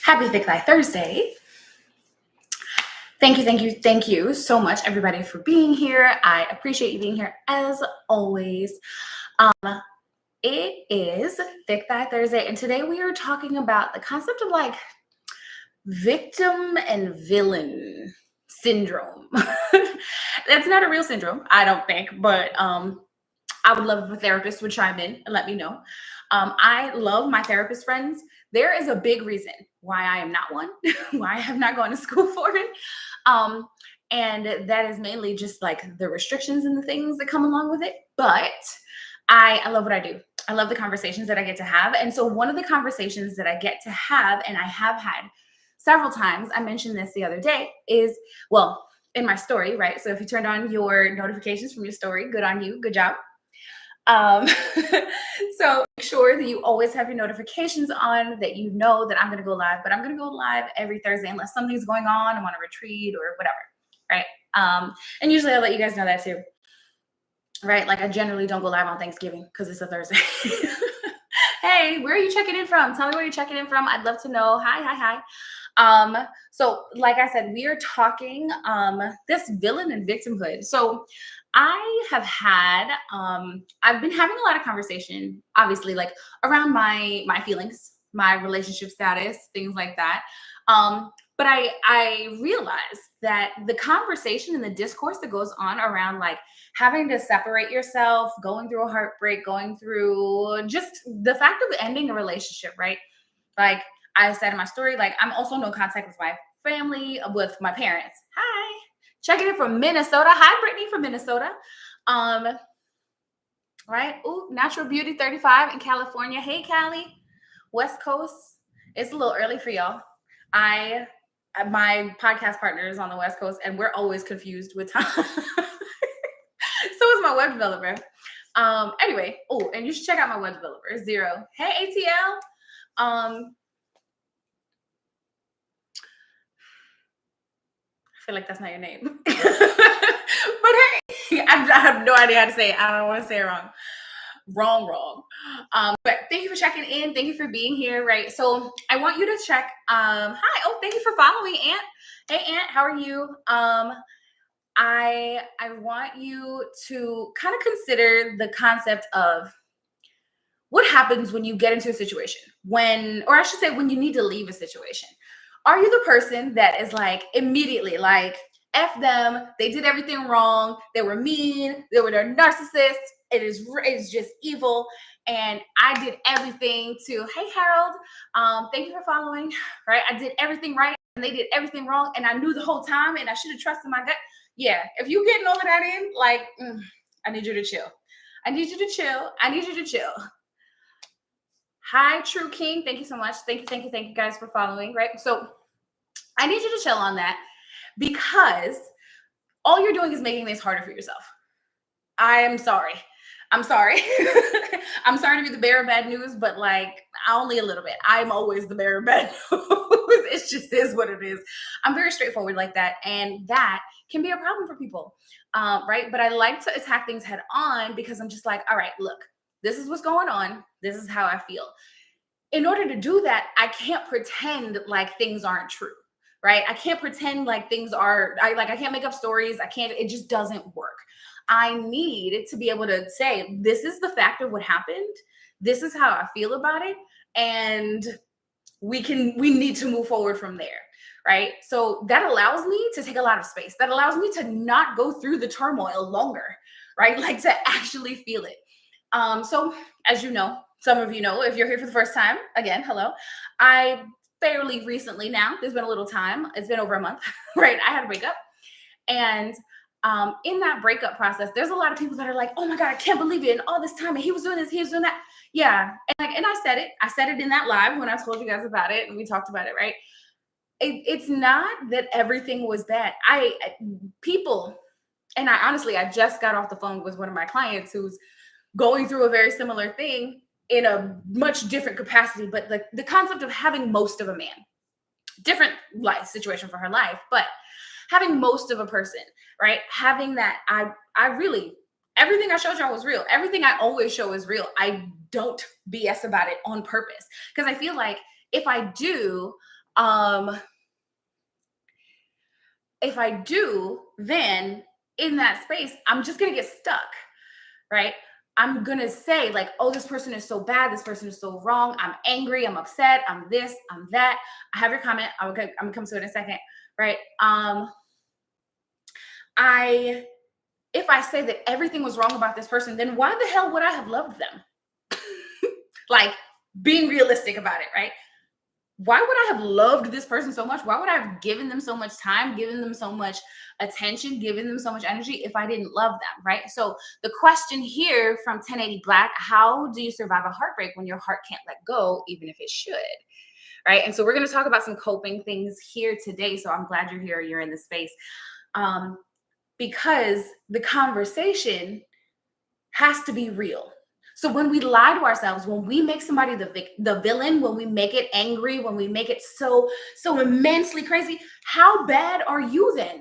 Happy Thick Thigh Thursday. Thank you so much, everybody, for being here. I appreciate you being here as always. It is Thick Thigh Thursday, and today we are talking about the concept of like victim and villain syndrome. That's not a real syndrome, I don't think, but I would love if a therapist would chime in and let me know. I love my therapist friends. There is a big reason why I am not one, why I have not gone to school for it. Um, and that is mainly just like the restrictions and the things that come along with it. But I love what I do. I love the conversations that I get to have. And so one of the conversations that I get to have, and I have had several times, I mentioned this the other day, is, well, in my story, right? So if you turned on your notifications from your story, good on you, good job. Um, so make sure that you always have your notifications on, that you know that I'm going to go live, but I'm going to go live every Thursday unless something's going on, I'm on a retreat or whatever, right? And usually I'll let you guys know that too, right? Like I generally don't go live on Thanksgiving because it's a Thursday. Hey, where are you checking in from? Tell me where you're checking in from. I'd love to know. Hi. So like I said, we are talking this villain and victimhood. So I have had I've been having a lot of conversation, obviously, like around my feelings, my relationship status, things like that. But I realized that the conversation and the discourse that goes on around like having to separate yourself, going through a heartbreak, going through just the fact of ending a relationship, right? Like I said in my story, like I'm also no contact with my family, with my parents. Hi, checking in from Minnesota. Hi, Brittany from Minnesota. Um, right? Ooh, Natural Beauty 35 in California. Hey, Cali, West Coast. It's a little early for y'all. My podcast partner is on the West Coast, and we're always confused with time. So is my web developer. Anyway, oh, and you should check out my web developer, Zero. Hey, ATL. I feel like that's not your name. But hey, I have no idea how to say it. I don't want to say it wrong. Wrong. But thank you for checking in. Thank you for being here. Right. So I want you to check. Hi. Oh, thank you for following, Aunt. Hey, Aunt. How are you? I want you to kind of consider the concept of what happens when you get into a situation, or I should say, when you need to leave a situation. Are you the person that is like immediately like, F them, they did everything wrong, they were mean, they were their narcissists, it's just evil, and I did everything to, hey Harold, thank you for following, right? I did everything right and they did everything wrong, and I knew the whole time and I should have trusted my gut. Yeah, if you getting all of that in, like, I need you to chill. I need you to chill. Hi, True King. Thank you so much. Thank you guys for following, right? So I need you to chill on that, because all you're doing is making this harder for yourself. I'm sorry. I'm sorry to be the bearer of bad news, but like only a little bit. I'm always the bearer of bad news. It just is what it is. I'm very straightforward like that. And that can be a problem for people, right? But I like to attack things head on, because I'm just like, all right, look, this is what's going on. This is how I feel. In order to do that, I can't pretend like things aren't true, right? I can't pretend like things are, I can't make up stories. It just doesn't work. I need to be able to say, this is the fact of what happened. This is how I feel about it. And we need to move forward from there. Right. So that allows me to take a lot of space. That allows me to not go through the turmoil longer, right? Like to actually feel it. So as you know, some of you know, if you're here for the first time, again, hello. I fairly recently now, there's been a little time, it's been over a month, right? I had a breakup. And in that breakup process, there's a lot of people that are like, oh my God, I can't believe it. And all this time, and he was doing this, he was doing that. Yeah. And I said it in that live when I told you guys about it and we talked about it, right? It's not that everything was bad. People, and I just got off the phone with one of my clients who's going through a very similar thing in a much different capacity, but the concept of having most of a man, different life situation for her life, but having most of a person, right? Having that, I really, everything I showed y'all was real. Everything I always show is real. I don't BS about it on purpose, because I feel like if I do, Um, if I do, then in that space, I'm just gonna get stuck, right? I'm gonna say, like, oh, this person is so bad, this person is so wrong, I'm angry, I'm upset, I'm this, I'm that. I have your comment. I'm gonna come to it in a second, right? I if I say that everything was wrong about this person, then why the hell would I have loved them? Like, being realistic about it, right? Why would I have loved this person so much? Why would I have given them so much time, given them so much attention, given them so much energy if I didn't love them, right? So the question here from 1080 Black, how do you survive a heartbreak when your heart can't let go, even if it should? Right. And so we're going to talk about some coping things here today. So I'm glad you're here. You're in the space. Um, because the conversation has to be real. So when we lie to ourselves, when we make somebody the villain, when we make it angry, when we make it so immensely crazy, how bad are you then?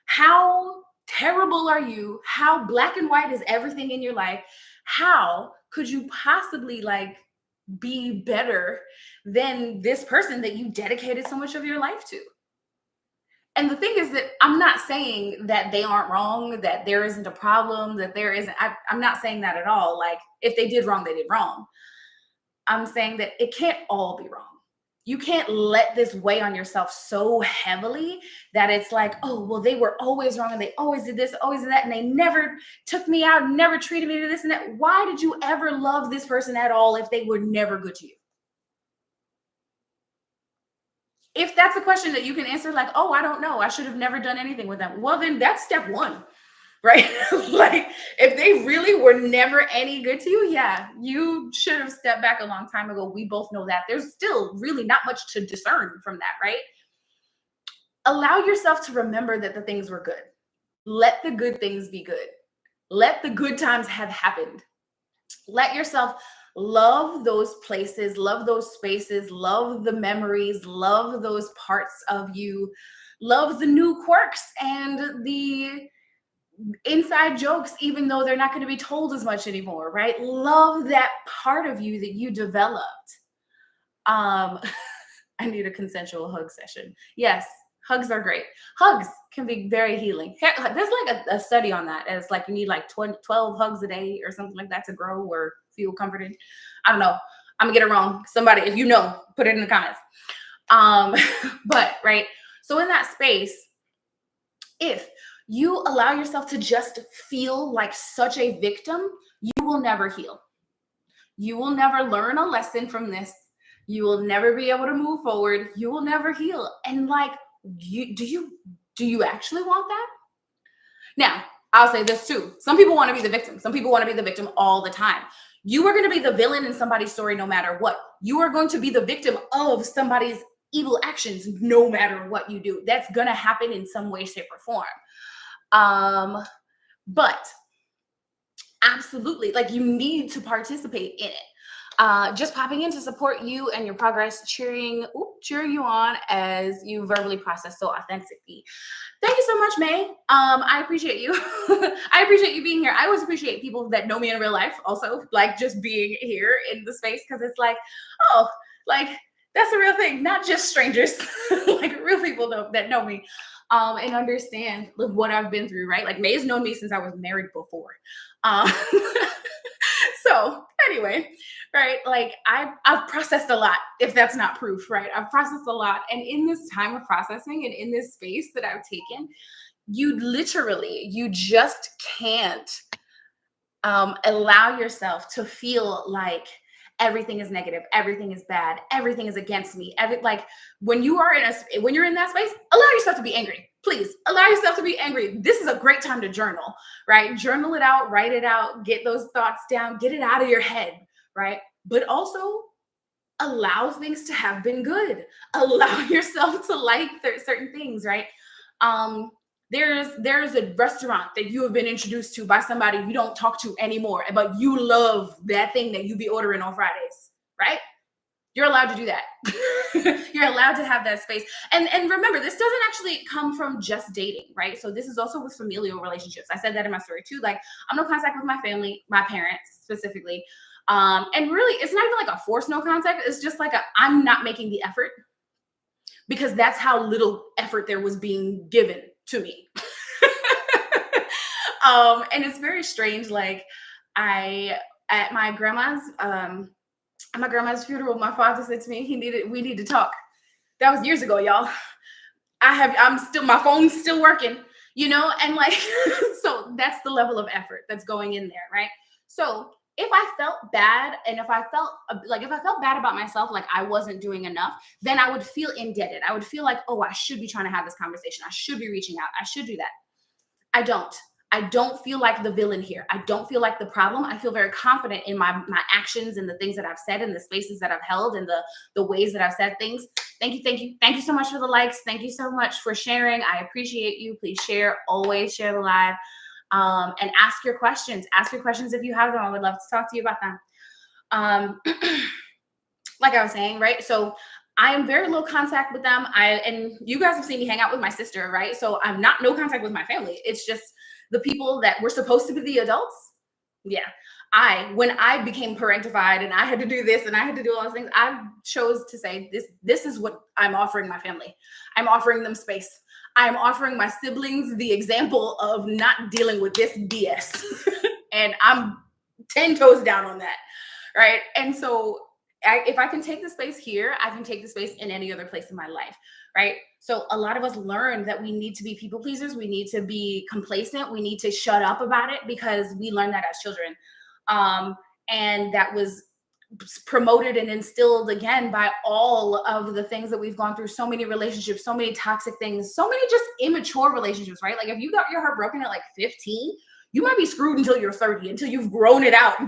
How terrible are you? How black and white is everything in your life? How could you possibly like be better than this person that you dedicated so much of your life to? And the thing is that I'm not saying that they aren't wrong, that there isn't a problem, that there isn't, I'm not saying that at all. Like, if they did wrong, they did wrong. I'm saying that it can't all be wrong. You can't let this weigh on yourself so heavily that it's like, oh, well, they were always wrong and they always did this, always did that, and they never took me out, never treated me to this and that. Why did you ever love this person at all if they were never good to you? If that's a question that you can answer, like, oh, I don't know, I should have never done anything with them. Well, then that's step one, right? Like, if they really were never any good to you, yeah, you should have stepped back a long time ago. We both know that. There's still really not much to discern from that, right? Allow yourself to remember that the things were good. Let the good things be good. Let the good times have happened. Let yourself love those places, love those spaces, love the memories, love those parts of you, love the new quirks and the inside jokes, even though they're not going to be told as much anymore, right? Love that part of you that you developed. Um, I need a consensual hug session. Yes, hugs are great. Hugs can be very healing. There's like a study on that. It's like you need like 12 hugs a day or something like that to grow or feel comforted. I don't know. I'm gonna get it wrong. Somebody, if you know, put it in the comments. Um, but right. So in that space, if you allow yourself to just feel like such a victim, you will never heal. You will never learn a lesson from this. You will never be able to move forward. You will never heal. And like, do you actually want that? Now, I'll say this too. Some people want to be the victim. Some people want to be the victim all the time. You are going to be the villain in somebody's story no matter what. You are going to be the victim of somebody's evil actions no matter what you do. That's going to happen in some way, shape, or form. But absolutely, like, you need to participate in it. Just popping in to support you and your progress, cheering you on as you verbally process so authentically. Thank you so much, May. I appreciate you. I appreciate you being here. I always appreciate people that know me in real life also, like, just being here in the space, because it's like, oh, like, that's a real thing, not just strangers, like real people that know me and understand what I've been through, right? Like, May's known me since I was married before. Um, so anyway, right? Like, I've processed a lot, if that's not proof, right? I've processed a lot. And in this time of processing and in this space that I've taken, you just can't allow yourself to feel like everything is negative, everything is bad, everything is against me. Like, when you're in that space, allow yourself to be angry. Please allow yourself to be angry. This is a great time to journal, right? Journal it out, write it out, get those thoughts down, get it out of your head, right? But also allow things to have been good. Allow yourself to like certain things, right? There's a restaurant that you have been introduced to by somebody you don't talk to anymore, but you love that thing that you be ordering on Fridays, right? You're allowed to do that. You're allowed to have that space. And remember, this doesn't actually come from just dating, right? So this is also with familial relationships. I said that in my story too. Like, I'm no contact with my family, my parents specifically. And really, it's not even like a forced no contact. It's just like I'm not making the effort. because that's how little effort there was being given to me. And it's very strange. Like I at my grandma's funeral, my father said to me, we need to talk. That was years ago, y'all. My phone's still working, and like, so that's the level of effort that's going in there, right? So if I felt bad and if I felt bad about myself, like I wasn't doing enough, then I would feel indebted. I would feel like, oh, I should be trying to have this conversation. I should be reaching out. I should do that. I don't. I don't feel like the villain here. I don't feel like the problem. I feel very confident in my actions and the things that I've said and the spaces that I've held and the ways that I've said things. Thank you, thank you, thank you so much for the likes. Thank you so much for sharing. I appreciate you. Please share. Always share the live, and ask your questions. Ask your questions if you have them. I would love to talk to you about them. Um, like I was saying, right? So I am very low contact with them. And you guys have seen me hang out with my sister, right? So I'm not no contact with my family. It's just the people that were supposed to be the adults. Yeah. When I became parentified and I had to do this and I had to do all those things, I chose to say this is what I'm offering my family. I'm offering them space. I'm offering my siblings the example of not dealing with this BS. And I'm 10 toes down on that. Right. And so if I can take the space here, I can take the space in any other place in my life. Right. So a lot of us learn that we need to be people pleasers. We need to be complacent. We need to shut up about it because we learned that as children. And that was promoted and instilled again by all of the things that we've gone through. So many relationships, so many toxic things, so many just immature relationships, right? Like if you got your heart broken at like 15, you might be screwed until you're 30, until you've grown it out.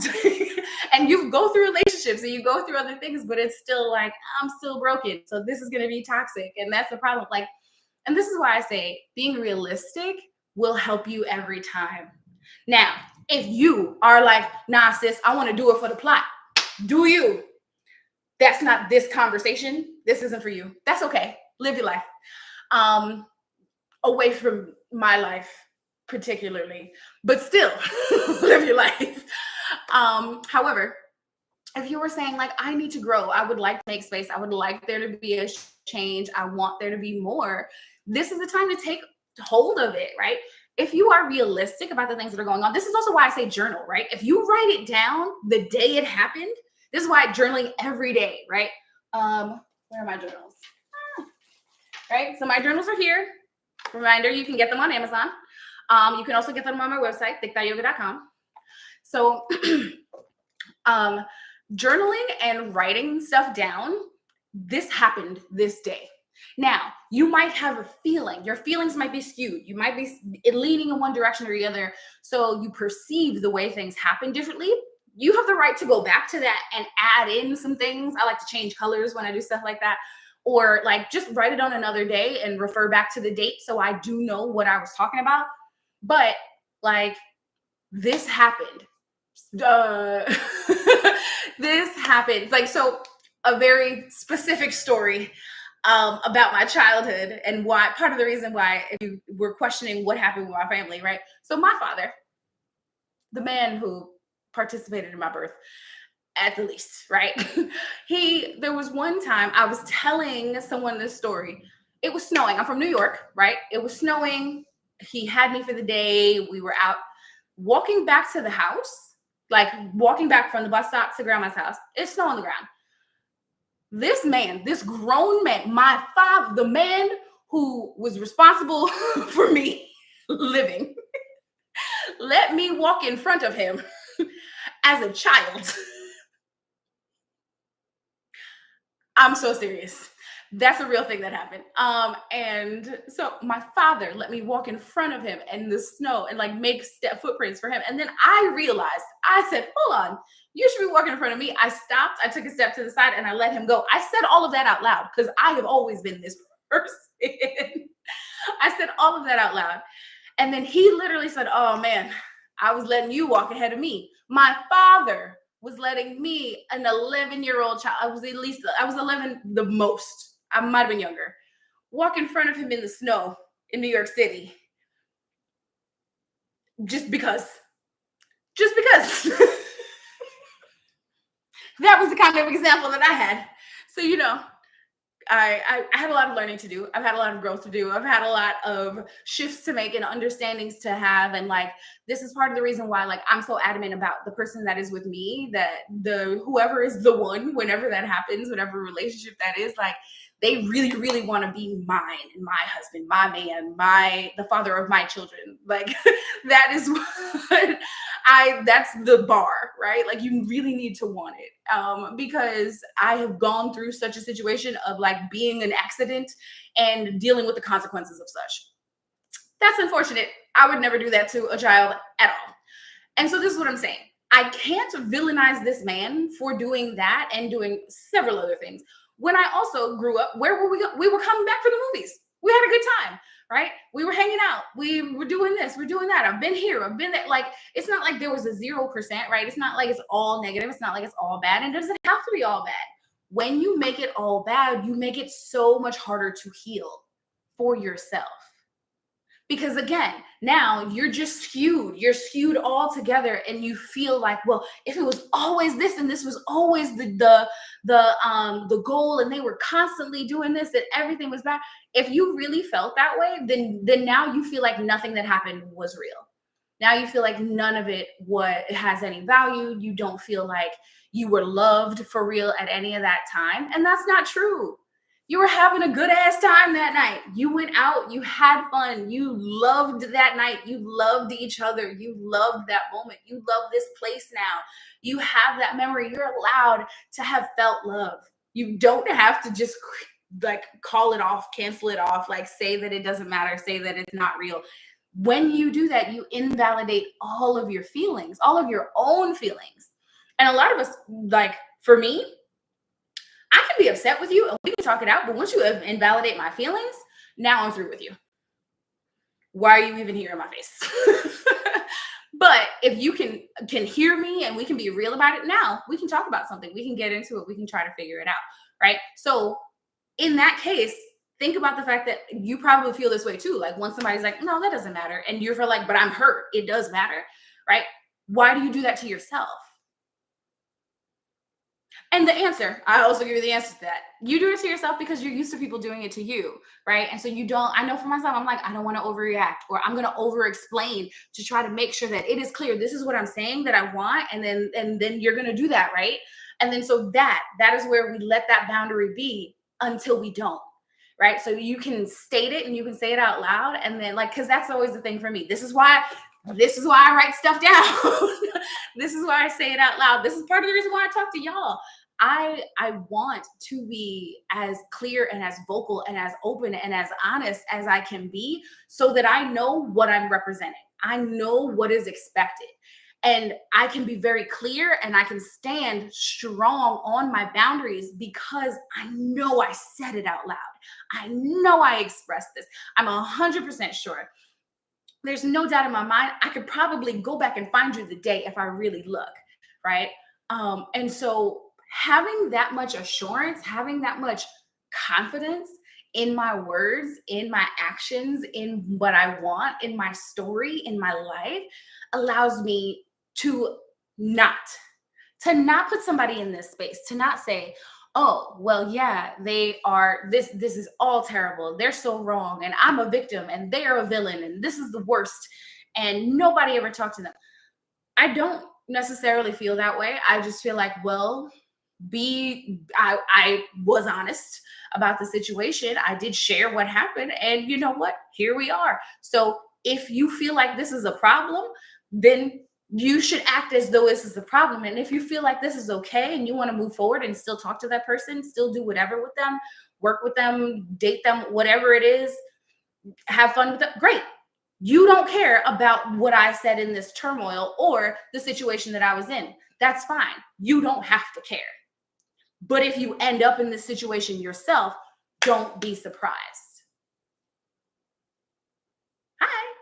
And you go through relationships and you go through other things, but it's still like, I'm still broken. So this is going to be toxic. And that's the problem. Like, and this is why I say being realistic will help you every time. Now, if you are like, nah, sis, I want to do it for the plot. Do you? That's not this conversation. This isn't for you. That's okay. Live your life. Away from my life, particularly, but still live your life. However, if you were saying like, I need to grow, I would like to make space, I would like there to be a change, I want there to be more, this is the time to take hold of it, right? If you are realistic about the things that are going on, this is also why I say journal, right? If you write it down the day it happened, this is why journaling every day, right? Where are my journals? Right, so my journals are here. Reminder, you can get them on Amazon. You can also get them on my website, thickthightyoga.com. So journaling and writing stuff down, this happened this day. Now, you might have a feeling, your feelings might be skewed. You might be leaning in one direction or the other. So you perceive the way things happen differently. You have the right to go back to that and add in some things. I like to change colors when I do stuff like that. Or like just write it on another day and refer back to the date so I do know what I was talking about. But like this happened. This happened. Like, so a very specific story about my childhood and why part of the reason why if you were questioning what happened with my family, right? So my father, the man who participated in my birth, at the least, right? There was one time I was telling someone this story. It was snowing. I'm from New York, right? It was snowing. He had me for the day. We were out walking back to the house, like walking back from the bus stop to grandma's house. It's snow on the ground. This man, this grown man, my father, the man who was responsible for me living, let me walk in front of him as a child. I'm so serious. That's a real thing that happened. And so my father let me walk in front of him in the snow and like make footprints for him. And then I realized, I said, hold on, you should be walking in front of me. I stopped, I took a step to the side and I let him go. I said all of that out loud because I have always been this person. I said all of that out loud. And then he literally said, oh man, I was letting you walk ahead of me. My father was letting me, an 11-year-old child, I was 11 the most. I might have been younger. Walk in front of him in the snow in New York City. Just because. That was the kind of example that I had. So, I had a lot of learning to do. I've had a lot of growth to do. I've had a lot of shifts to make and understandings to have. And like, this is part of the reason why, like, I'm so adamant about the person that is with me, that the whoever is the one, whenever that happens, whatever relationship that is, like, they really, really want to be mine and my husband, my man, the father of my children. Like, that is what that's the bar, right? Like, you really need to want it. Because I have gone through such a situation of like being an accident and dealing with the consequences of such. That's unfortunate. I would never do that to a child at all. And so this is what I'm saying. I can't villainize this man for doing that and doing several other things. When I also grew up, where were we? We were coming back from the movies. We had a good time, right? We were hanging out. We were doing this. We're doing that. I've been here. I've been there. Like, it's not like there was a 0%, right? It's not like it's all negative. It's not like it's all bad. And it doesn't have to be all bad. When you make it all bad, you make it so much harder to heal for yourself. Because again, now you're skewed all together, and you feel like, well, if it was always this and this was always the goal, and they were constantly doing this and everything was bad. If you really felt that way, then now you feel like nothing that happened was real. Now you feel like none of it what has any value. You don't feel like you were loved for real at any of that time, and that's not true. You were having a good ass time that night. You went out, you had fun, you loved that night, you loved each other, you loved that moment, you love this place now. You have that memory. You're allowed to have felt love. You don't have to just like call it off, cancel it off, like say that it doesn't matter, say that it's not real. When you do that, you invalidate all of your feelings, all of your own feelings. And a lot of us, like for me, I can be upset with you and we can talk it out, but once you invalidate my feelings, now I'm through with you. Why are you even here in my face? But if you can hear me and we can be real about it, now we can talk about something. We can get into it. We can try to figure it out, right? So in that case, think about the fact that you probably feel this way too. Like when somebody's like, no, that doesn't matter. And you're for like, but I'm hurt. It does matter, right? Why do you do that to yourself? And the answer, I also give you the answer to that. You do it to yourself because you're used to people doing it to you, right? And so you don't, I know for myself, I'm like, I don't want to overreact, or I'm going to over explain to try to make sure that it is clear. This is what I'm saying that I want. And then you're going to do that, right? And then so that is where we let that boundary be until we don't. Right. So you can state it and you can say it out loud. And then like, cause that's always the thing for me. This is why I write stuff down. This is why I say it out loud. This is part of the reason why I talk to y'all. I want to be as clear and as vocal and as open and as honest as I can be, so that I know what I'm representing. I know what is expected. And I can be very clear and I can stand strong on my boundaries because I know I said it out loud. I know I expressed this. I'm 100% sure. There's no doubt in my mind. I could probably go back and find you the day if I really look, right? And so having that much assurance, having that much confidence in my words, in my actions, in what I want, in my story, in my life, allows me to not not put somebody in this space, to not say, oh, well, yeah, they are this is all terrible, they're so wrong, and I'm a victim and they're a villain and this is the worst, and nobody ever talked to them. I don't necessarily feel that way. I just feel like, well, I was honest about the situation. I did share what happened, and you know what, here we are. So if you feel like this is a problem, then you should act as though this is a problem. And if you feel like this is okay and you want to move forward and still talk to that person, still do whatever with them, work with them, date them, whatever it is, have fun with them, great. You don't care about what I said in this turmoil or the situation that I was in. That's fine. You don't have to care. But if you end up in this situation yourself, don't be surprised. Hi.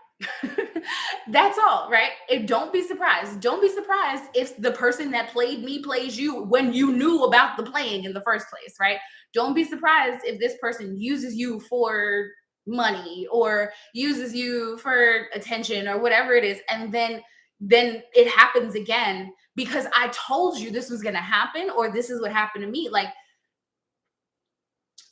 That's all, right? Don't be surprised. Don't be surprised if the person that played me plays you when you knew about the playing in the first place, right? Don't be surprised if this person uses you for money or uses you for attention or whatever it is, and then it happens again because I told you this was going to happen, or this is what happened to me. Like,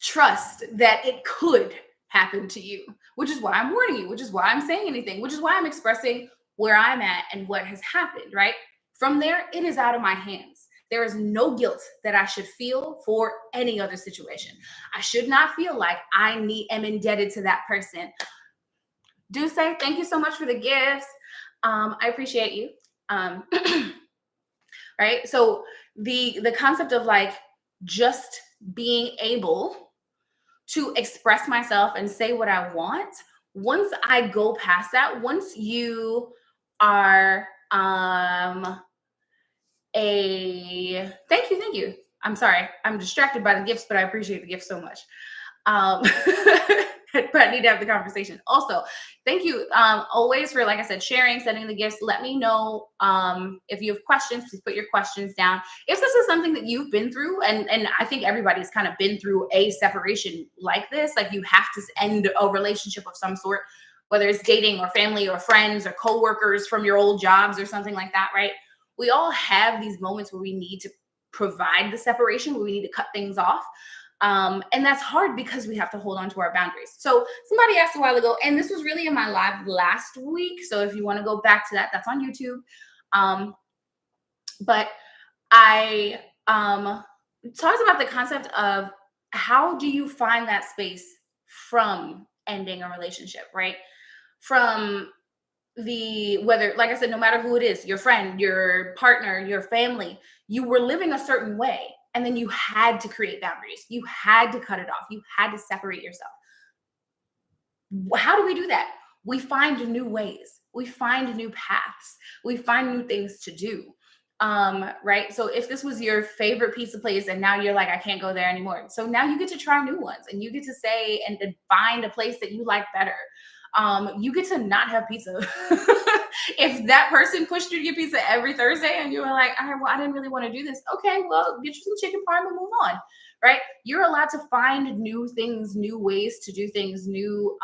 trust that it could happen to you, which is why I'm warning you, which is why I'm saying anything, which is why I'm expressing where I'm at and what has happened, right? From there, it is out of my hands. There is no guilt that I should feel for any other situation. I should not feel like am indebted to that person. Do say thank you so much for the gifts. I appreciate you. Um, right? So the concept of like just being able to express myself and say what I want. Once I go past that, once you are a thank you. I'm sorry. I'm distracted by the gifts, but I appreciate the gifts so much. Um, but I need to have the conversation. Also, thank you always for, like I said, sharing, sending the gifts. Let me know if you have questions. Please put your questions down. If this is something that you've been through, and I think everybody's kind of been through a separation like this, like you have to end a relationship of some sort, whether it's dating or family or friends or coworkers from your old jobs or something like that, right? We all have these moments where we need to provide the separation, where we need to cut things off. And that's hard because we have to hold on to our boundaries. So somebody asked a while ago, and this was really in my live last week. So if you want to go back to that, that's on YouTube. But I talked about the concept of how do you find that space from ending a relationship, right? From whether, like I said, no matter who it is, your friend, your partner, your family, you were living a certain way. And then you had to create boundaries. You had to cut it off. You had to separate yourself. How do we do that? We find new ways. We find new paths. We find new things to do. Right. So if this was your favorite pizza place and now you're like, I can't go there anymore. So now you get to try new ones and you get to say and to find a place that you like better. You get to not have pizza. If that person pushed you to get pizza every Thursday and you were like, all right, well, I didn't really want to do this. Okay, well, get you some chicken parm and move on. Right. You're allowed to find new things, new ways to do things, new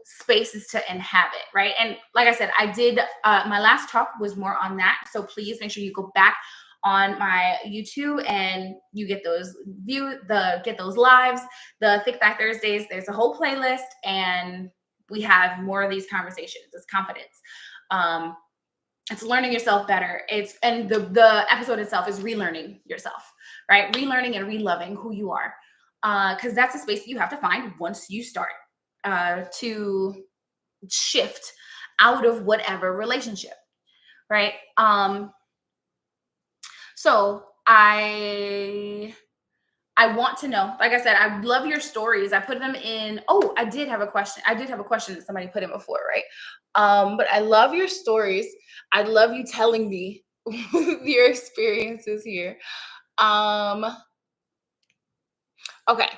spaces to inhabit, right? And like I said, I did my last talk was more on that. So please make sure you go back on my YouTube and you get those get those lives, the Thick Thigh Thursdays. There's a whole playlist and we have more of these conversations. It's confidence. It's learning yourself better. And the episode itself is relearning yourself, right? Relearning and reloving who you are. Because that's a space that you have to find once you start to shift out of whatever relationship, right? So I want to know, like I said, I love your stories. I put them in. Oh, I did have a question. I did have a question that somebody put in before, right? But I love your stories. I love you telling me your experiences here. Okay.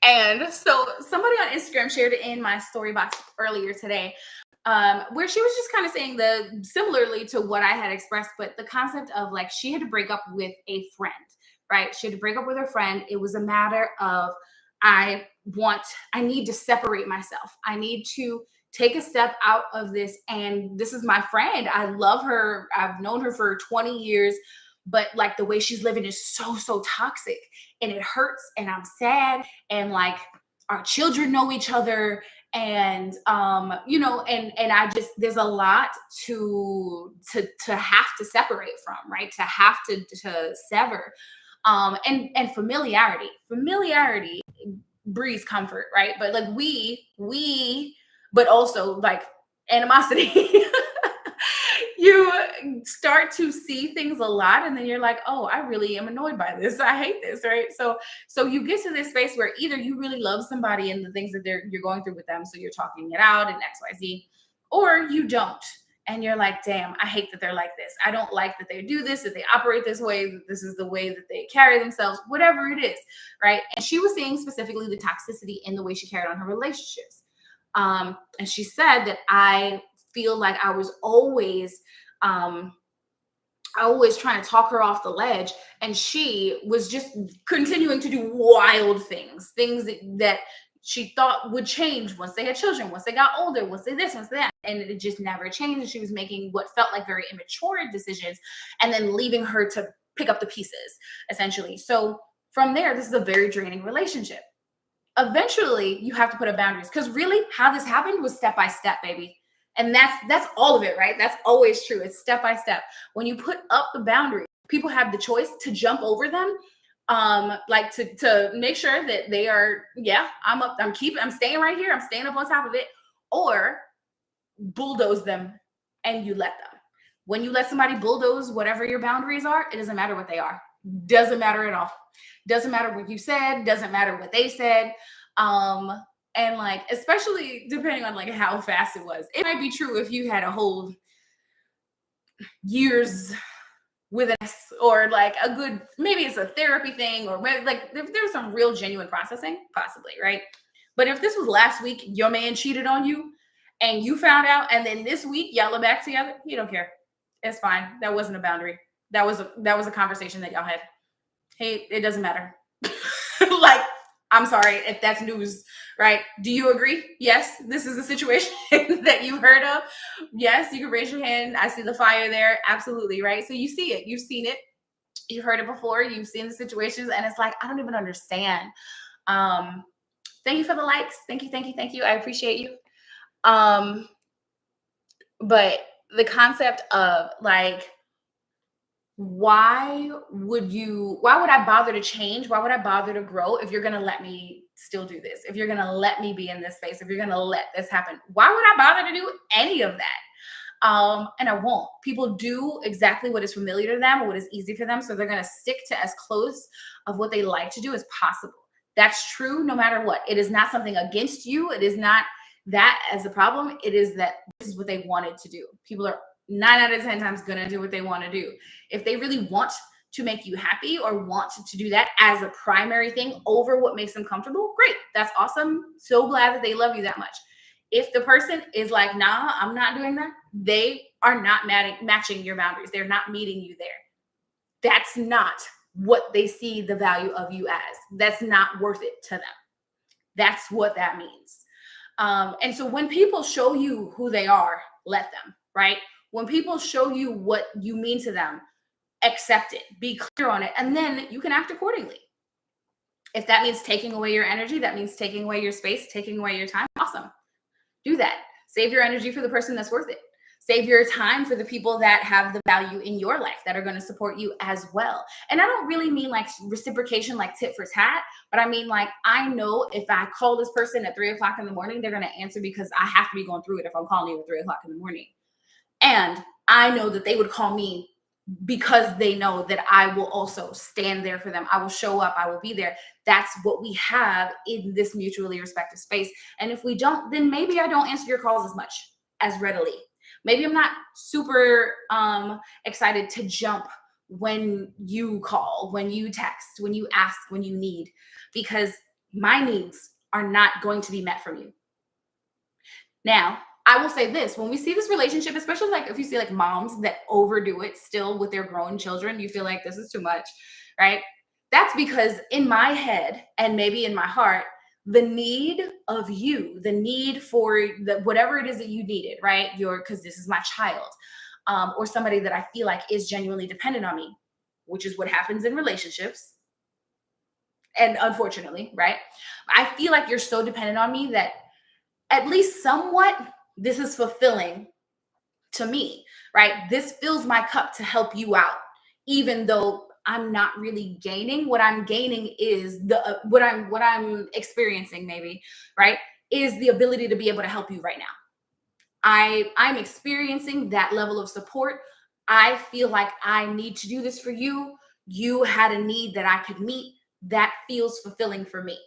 And so somebody on Instagram shared it in my story box earlier today, where she was just kind of saying similarly to what I had expressed, but the concept of like she had to break up with a friend, right? She had to break up with her friend. It was a matter of I need to separate myself. I need to take a step out of this. And this is my friend. I love her. I've known her for 20 years, but like the way she's living is so toxic and it hurts and I'm sad and like our children know each other and and I just there's a lot to have to separate from, right? To have to sever. And familiarity breeds comfort, right? But like but also like animosity. You start to see things a lot and then you're like, oh, I really am annoyed by this. I hate this, right? So you get to this space where either you really love somebody and the things that you're going through with them, so you're talking it out and XYZ, or you don't. And you're like, damn, I hate that they're like this. I don't like that they do this, that they operate this way, that this is the way that they carry themselves, whatever it is, right? And she was seeing specifically the toxicity in the way she carried on her relationships. And she said that I feel like I was always trying to talk her off the ledge, and she was just continuing to do wild things that she thought would change once they had children, once they got older, once they this, once that, and it just never changed. And she was making what felt like very immature decisions and then leaving her to pick up the pieces, essentially. So From there, this is a very draining relationship. Eventually, you have to put up boundaries because really, how this happened was step by step, baby. And that's all of it, right? That's always true. It's step by step. When you put up the boundaries, people have the choice to jump over them, like to make sure that they are, yeah, I'm staying right here, I'm staying up on top of it, or bulldoze them and you let them. When you let somebody bulldoze whatever your boundaries are, it doesn't matter what they are. Doesn't matter at all. Doesn't matter what you said, doesn't matter what they said. Um, and like, especially depending on like how fast it was. It might be true if you had a whole years with us, or like a good, maybe it's a therapy thing, or maybe like if there's some real genuine processing, possibly, right? But if this was last week, your man cheated on you and you found out, and then this week y'all are back together, you don't care. It's fine. That wasn't a boundary. That was a conversation that y'all had. Hey, it doesn't matter. Like, I'm sorry if that's news, right? Do you agree? Yes, this is a situation that you've heard of. Yes, you can raise your hand. I see the fire there. Absolutely, right? So you see it. You've seen it. You've heard it before. You've seen the situations, and it's like, I don't even understand. Um, Thank you for the likes. Thank you, thank you, thank you. I appreciate you. Um, but the concept of like, why would I bother to change? Why would I bother to grow if you're gonna let me still do this? If you're gonna let me be in this space, if you're gonna let this happen, why would I bother to do any of that? And I won't. People do exactly what is familiar to them or what is easy for them. So they're gonna stick to as close of what they like to do as possible. That's true no matter what. It is not something against you. It is not that as a problem. It is that this is what they wanted to do. People are 9 out of 10 times gonna do what they want to do. If they really want to make you happy or want to do that as a primary thing over what makes them comfortable, great. That's awesome. So glad that they love you that much. If the person is like, nah, I'm not doing that, they are not matching your boundaries. They're not meeting you there. That's not what they see the value of you as. That's not worth it to them. That's what that means. And so when people show you who they are, let them, right? When people show you what you mean to them, accept it, be clear on it, and then you can act accordingly. If that means taking away your energy, that means taking away your space, taking away your time, awesome. Do that. Save your energy for the person that's worth it. Save your time for the people that have the value in your life that are going to support you as well. And I don't really mean like reciprocation, like tit for tat, but I mean like, I know if I call this person at 3 o'clock in the morning, they're going to answer because I have to be going through it if I'm calling you at 3 o'clock in the morning. And I know that they would call me because they know that I will also stand there for them. I will show up. I will be there. That's what we have in this mutually respective space. And if we don't, then maybe I don't answer your calls as much, as readily. Maybe I'm not super excited to jump when you call, when you text, when you ask, when you need, because my needs are not going to be met from you. Now, I will say this, when we see this relationship, especially like if you see like moms that overdo it still with their grown children, you feel like this is too much, right? That's because in my head and maybe in my heart, the need of you, the need for the whatever it is that you needed, right? Because this is my child, or somebody that I feel like is genuinely dependent on me, which is what happens in relationships. And unfortunately, right? I feel like you're so dependent on me that at least somewhat this is fulfilling to me, right? This fills my cup to help you out, even though I'm not really gaining. What I'm gaining is what I'm experiencing, maybe, right? Is the ability to be able to help you right now. I'm experiencing that level of support. I feel like I need to do this for you. You had a need that I could meet. That feels fulfilling for me.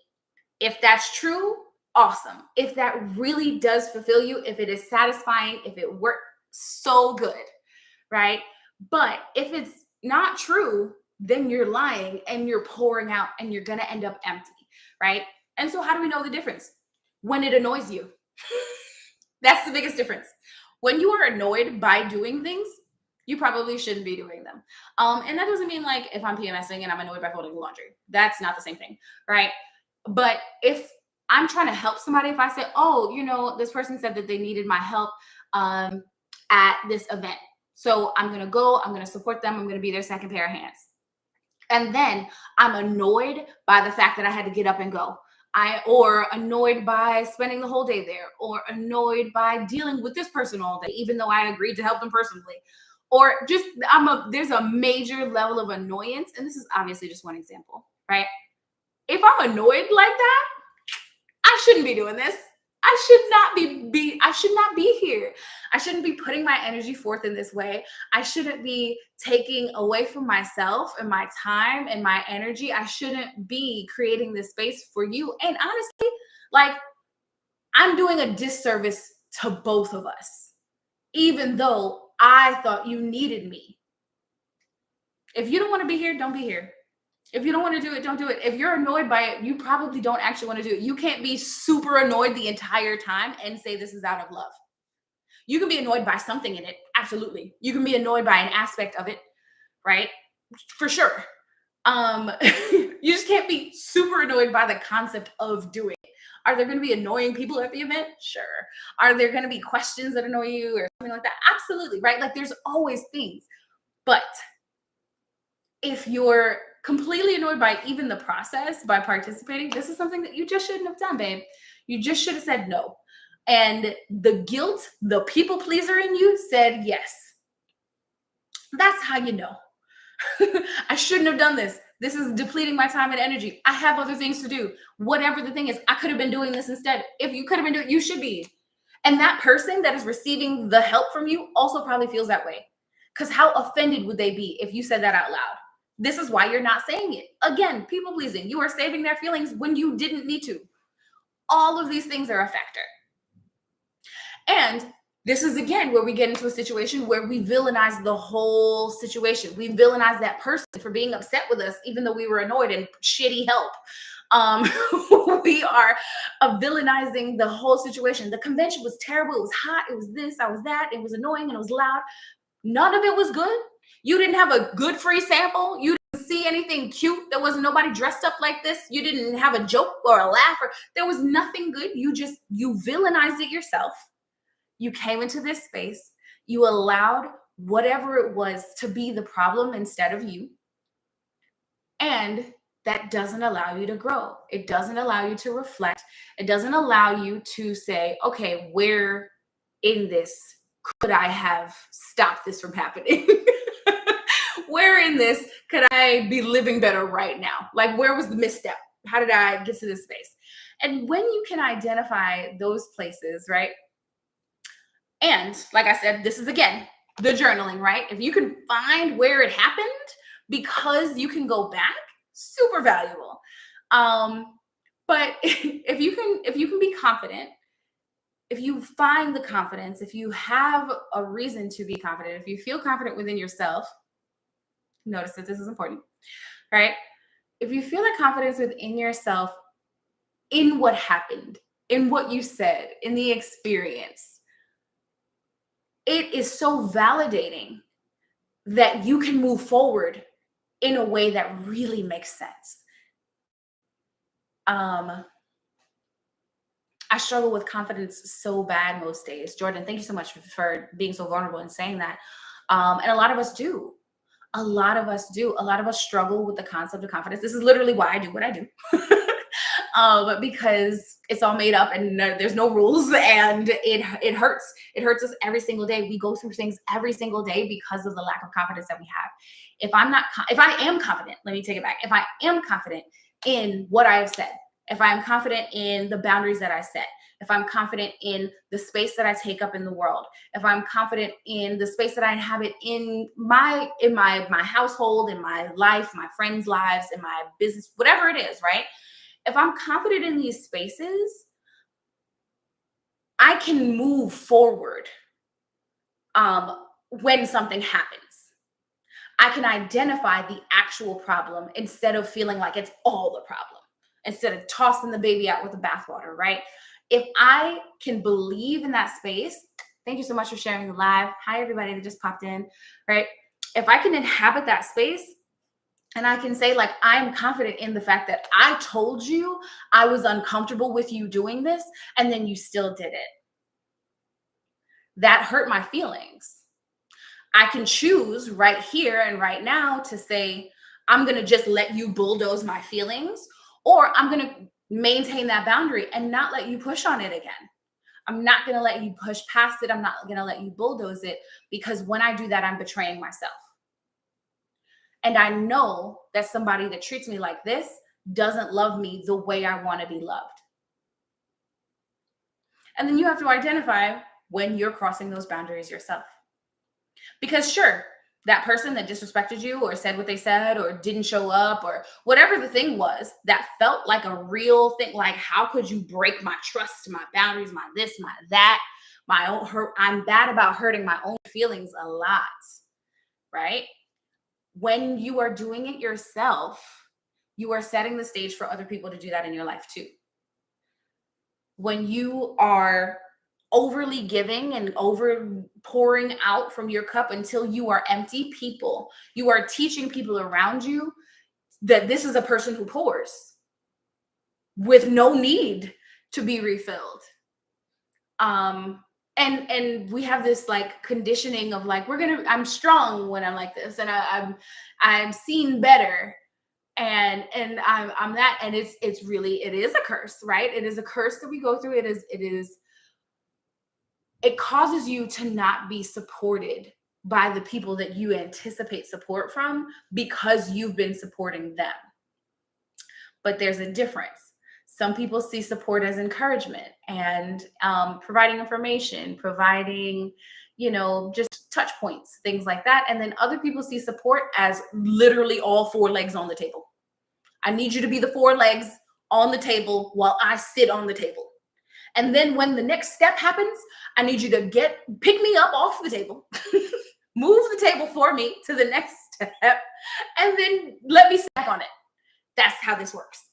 If that's true, awesome. If that really does fulfill you, if it is satisfying, if it works, so good, right? But if it's not true, then you're lying and you're pouring out and you're going to end up empty, right? And so, how do we know the difference? When it annoys you. That's the biggest difference. When you are annoyed by doing things, you probably shouldn't be doing them. And that doesn't mean like if I'm PMSing and I'm annoyed by folding the laundry. That's not the same thing, right? But if I'm trying to help somebody, if I say, oh, this person said that they needed my help at this event. So I'm going to go, I'm going to support them. I'm going to be their second pair of hands. And then I'm annoyed by the fact that I had to get up and go. Or annoyed by spending the whole day there, or annoyed by dealing with this person all day, even though I agreed to help them personally. Or just there's a major level of annoyance. And this is obviously just one example, right? If I'm annoyed like that, I shouldn't be doing this. I should not I should not be here. I shouldn't be putting my energy forth in this way. I shouldn't be taking away from myself and my time and my energy. I shouldn't be creating this space for you. And honestly, like, I'm doing a disservice to both of us, even though I thought you needed me. If you don't want to be here, don't be here. If you don't want to do it, don't do it. If you're annoyed by it, you probably don't actually want to do it. You can't be super annoyed the entire time and say this is out of love. You can be annoyed by something in it. Absolutely. You can be annoyed by an aspect of it, right? For sure. You just can't be super annoyed by the concept of doing it. Are there going to be annoying people at the event? Sure. Are there going to be questions that annoy you or something like that? Absolutely, right? Like, there's always things. But if you're completely annoyed by even the process, by participating, this is something that you just shouldn't have done, babe. You just should have said no. And the guilt, the people pleaser in you said yes. That's how you know. I shouldn't have done this. This is depleting my time and energy. I have other things to do. Whatever the thing is, I could have been doing this instead. If you could have been doing, you should be. And that person that is receiving the help from you also probably feels that way. Because how offended would they be if you said that out loud? This is why you're not saying it. Again, people pleasing. You are saving their feelings when you didn't need to. All of these things are a factor. And this is, again, where we get into a situation where we villainize the whole situation. We villainize that person for being upset with us, even though we were annoyed and shitty help. We are villainizing the whole situation. The convention was terrible. It was hot. It was this. I was that. It was annoying and it was loud. None of it was good. You didn't have a good free sample. You didn't see anything cute. There wasn't nobody dressed up like this. You didn't have a joke or a laugh. There was nothing good. You villainized it yourself. You came into this space. You allowed whatever it was to be the problem instead of you. And that doesn't allow you to grow. It doesn't allow you to reflect. It doesn't allow you to say, okay, where in this could I have stopped this from happening? Where in this could I be living better right now? Like, where was the misstep? How did I get to this space? And when you can identify those places, right? And like I said, this is, again, the journaling, right? If you can find where it happened, because you can go back, super valuable. But if you can be confident, if you find the confidence, if you have a reason to be confident, if you feel confident within yourself, notice that this is important, right? If you feel the confidence within yourself in what happened, in what you said, in the experience, it is so validating that you can move forward in a way that really makes sense. I struggle with confidence so bad most days. Jordan, thank you so much for being so vulnerable and saying that. And a lot of us do. A lot of us do. A lot of us struggle with the concept of confidence. This is literally why I do what I do. Because it's all made up and there's no rules, and it hurts. It hurts us every single day. We go through things every single day because of the lack of confidence that we have. If I am confident, let me take it back. If I am confident in what I have said, if I am confident in the boundaries that I set, if I'm confident in the space that I take up in the world, if I'm confident in the space that I inhabit in my household, in my life, my friends' lives, in my business, whatever it is, right? If I'm confident in these spaces, I can move forward when something happens. I can identify the actual problem instead of feeling like it's all the problem, instead of tossing the baby out with the bathwater, right? If I can believe in that space, thank you so much for sharing the live. Hi, everybody that just popped in, right? If I can inhabit that space, and I can say, like, I'm confident in the fact that I told you I was uncomfortable with you doing this, and then you still did it. That hurt my feelings. I can choose right here and right now to say, I'm going to just let you bulldoze my feelings, or I'm going to maintain that boundary and not let you push on it again. I'm not going to let you push past it. I'm not going to let you bulldoze it, because when I do that, I'm betraying myself. And I know that somebody that treats me like this doesn't love me the way I want to be loved. And then you have to identify when you're crossing those boundaries yourself. Because sure, that person that disrespected you or said what they said or didn't show up or whatever the thing was that felt like a real thing, like how could you break my trust, my boundaries, my this, my that, my own hurt. I'm bad about hurting my own feelings a lot, right? When you are doing it yourself, you are setting the stage for other people to do that in your life too. When you are overly giving and over pouring out from your cup until you are empty, you are teaching people around you that this is a person who pours with no need to be refilled. And we have this like conditioning of like, I'm strong when I'm like this, and I'm seen better, and I'm that, and it is a curse, right? It is a curse that we go through. It causes you to not be supported by the people that you anticipate support from, because you've been supporting them. But there's a difference. Some people see support as encouragement and providing information, providing, just touch points, things like that. And then other people see support as literally all four legs on the table. I need you to be the four legs on the table while I sit on the table. And then when the next step happens, I need you to pick me up off the table, move the table for me to the next step, and then let me stack on it. That's how this works.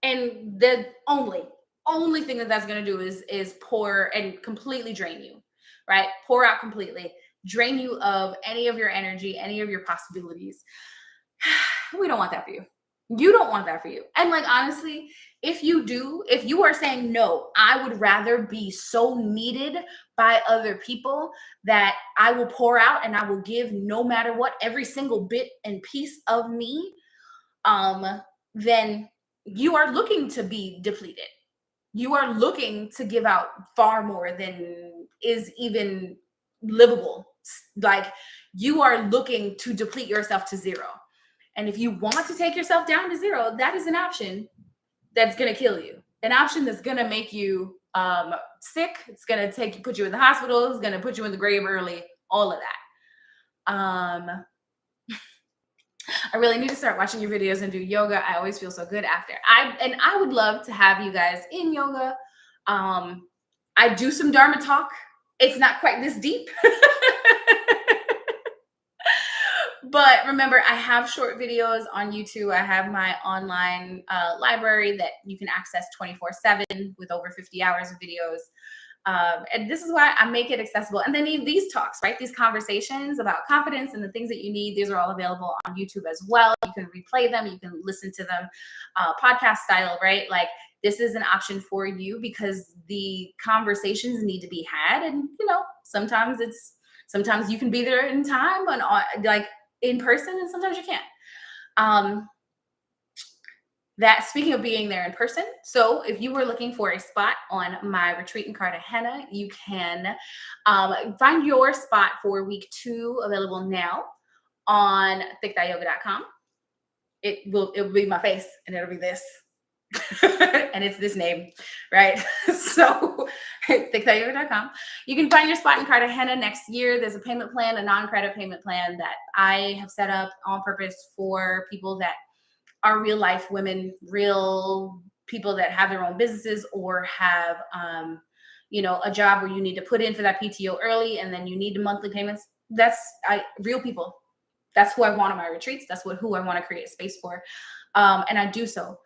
And the only thing that's going to do is pour and completely drain you, right? Pour out completely, drain you of any of your energy, any of your possibilities. We don't want that for you. You don't want that for you. And like, honestly, if you are saying, no, I would rather be so needed by other people that I will pour out and I will give no matter what, every single bit and piece of me, then you are looking to be depleted. You are looking to give out far more than is even livable. Like, you are looking to deplete yourself to zero. And if you want to take yourself down to zero, that is an option that's going to kill you. An option that's going to make you sick. It's going to put you in the hospital. It's going to put you in the grave early. All of that. I really need to start watching your videos and do yoga. I always feel so good after. I would love to have you guys in yoga. I do some Dharma talk. It's not quite this deep. But remember, I have short videos on YouTube. I have my online library that you can access 24/7 with over 50 hours of videos. And this is why I make it accessible. And then these talks, right? These conversations about confidence and the things that you need, these are all available on YouTube as well. You can replay them. You can listen to them podcast style, right? Like, this is an option for you because the conversations need to be had. And, sometimes you can be there in time and like in person, and sometimes you can't. That speaking of being there in person, so if you were looking for a spot on my retreat in Cartagena, you can find your spot for week 2 available now on thickthightyoga.com. It will be my face, and it'll be this. And it's this name, right? So thickthightyoga.com. You can find your spot in Cartagena next year. There's a payment plan, a non-credit payment plan that I have set up on purpose for people that are real life women, real people that have their own businesses or have, a job where you need to put in for that PTO early and then you need the monthly payments. Real people. That's who I want on my retreats. That's who I want to create space for. And I do so.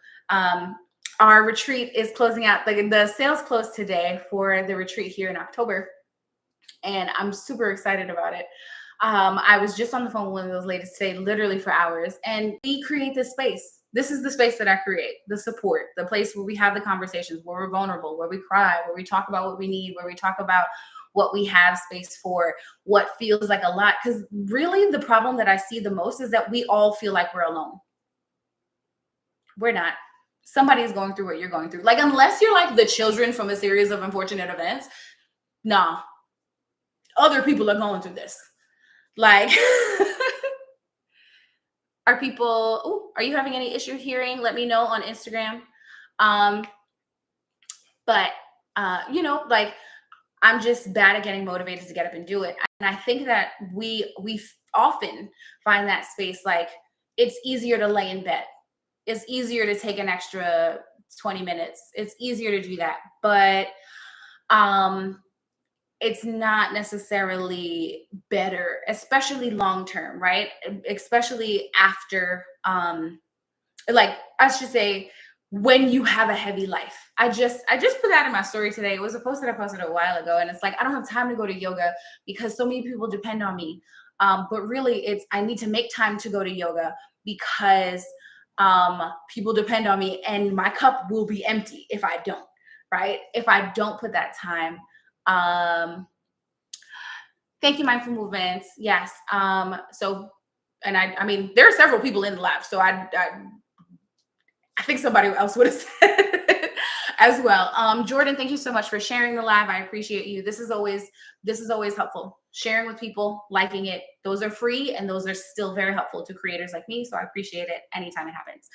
Our retreat is closing out. The sales closed today for the retreat here in October. And I'm super excited about it. I was just on the phone with one of those ladies today, literally for hours, and we create this space. This is the space that I create, the support, the place where we have the conversations, where we're vulnerable, where we cry, where we talk about what we need, where we talk about what we have space for, what feels like a lot. Because really, the problem that I see the most is that we all feel like we're alone. We're not. Somebody's going through what you're going through. Like, unless you're like the children from a series of unfortunate events, nah, other people are going through this. Like, are people, are you having any issue hearing? Let me know on Instagram. Um, but, like, I'm just bad at getting motivated to get up and do it. And I think that we often find that space, like, it's easier to lay in bed. It's easier to take an extra 20 minutes. It's easier to do that. But it's not necessarily better, especially long term, right? Especially after like, I should say, when you have a heavy life. I just put that in my story today. It was a post that I posted a while ago, and it's like, I don't have time to go to yoga because so many people depend on me. But really, it's, I need to make time to go to yoga because people depend on me, and my cup will be empty if I don't, right? If I don't put that time. Thank you, Mindful Movements. Yes. So, and I mean, there are several people in the lab, so I think somebody else would have said it as well. Jordan, thank you so much for sharing the live. I appreciate you. This is always helpful. Sharing with people, liking it. Those are free, and those are still very helpful to creators like me. So I appreciate it anytime it happens.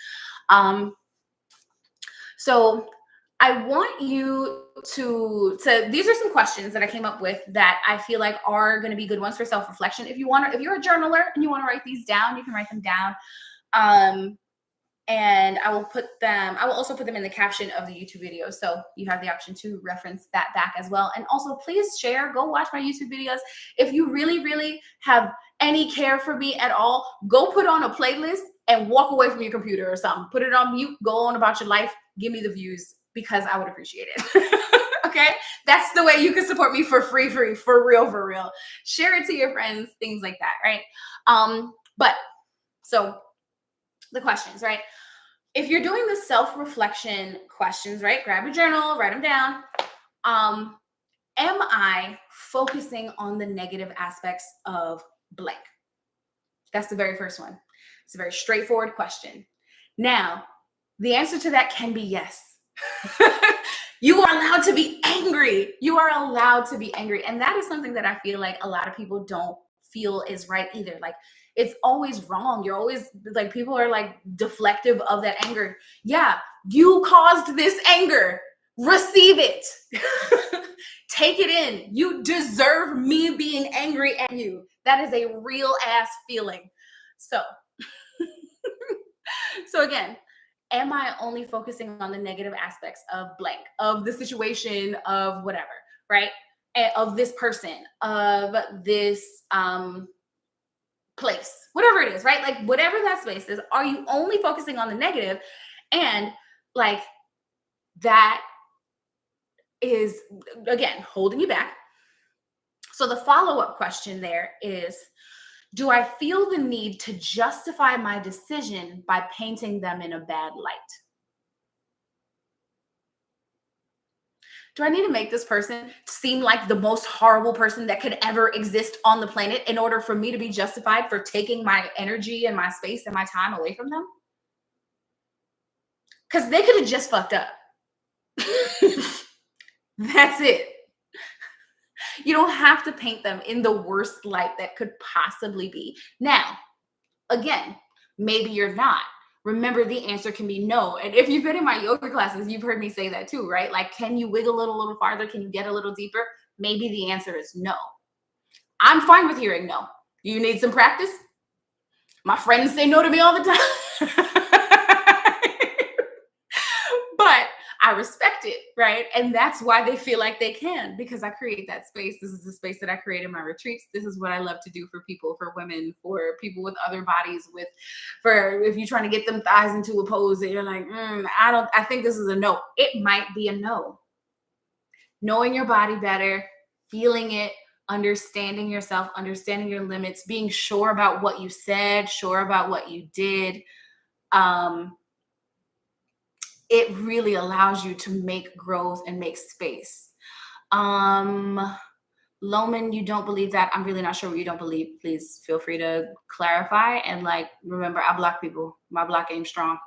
So I want you to these are some questions that I came up with that I feel like are going to be good ones for self-reflection. If you're a journaler and you want to write these down, you can write them down. And I will also put them in the caption of the YouTube video. So you have the option to reference that back as well. And also, please share, go watch my YouTube videos. If you really, really have any care for me at all, go put on a playlist and walk away from your computer or something. Put it on mute, go on about your life, give me the views, because I would appreciate it. Okay? That's the way you can support me for free, for real. Share it to your friends, things like that, right? But so the questions, right? If you're doing the self-reflection questions, right? Grab a journal, write them down. Am I focusing on the negative aspects of blank? That's the very first one. It's a very straightforward question. Now, the answer to that can be yes. You are allowed to be angry. You are allowed to be angry. And that is something that I feel like a lot of people don't feel is right either. Like, it's always wrong. You're always like, people are like deflective of that anger. Yeah, you caused this anger. Receive it. Take it in. You deserve me being angry at you. That is a real ass feeling. So, so again, am I only focusing on the negative aspects of blank, of the situation, of whatever, right? Of this person, of this place, whatever it is, right? Like, whatever that space is, are you only focusing on the negative? And like, that is, again, holding you back. So the follow-up question there is, do I feel the need to justify my decision by painting them in a bad light? Do I need to make this person seem like the most horrible person that could ever exist on the planet in order for me to be justified for taking my energy and my space and my time away from them? Because they could have just fucked up. That's it. You don't have to paint them in the worst light that could possibly be. Now, again, maybe you're not. Remember, the answer can be no. And if you've been in my yoga classes, you've heard me say that too, right? Like, can you wiggle a little farther? Can you get a little deeper? Maybe the answer is no. I'm fine with hearing no. You need some practice? My friends say no to me all the time. But I respect it, right? And that's why they feel like they can, because I create that space. This is the space that I create in my retreats. This is what I love to do for people, for women, for people with other bodies, for if you're trying to get them thighs into a pose and you're like, I think this is a no. It might be a no. Knowing your body better, feeling it, understanding yourself, understanding your limits, being sure about what you said, sure about what you did. It really allows you to make growth and make space. Loman, you don't believe that. I'm really not sure what you don't believe. Please feel free to clarify. And like, remember, I block people. My block game strong.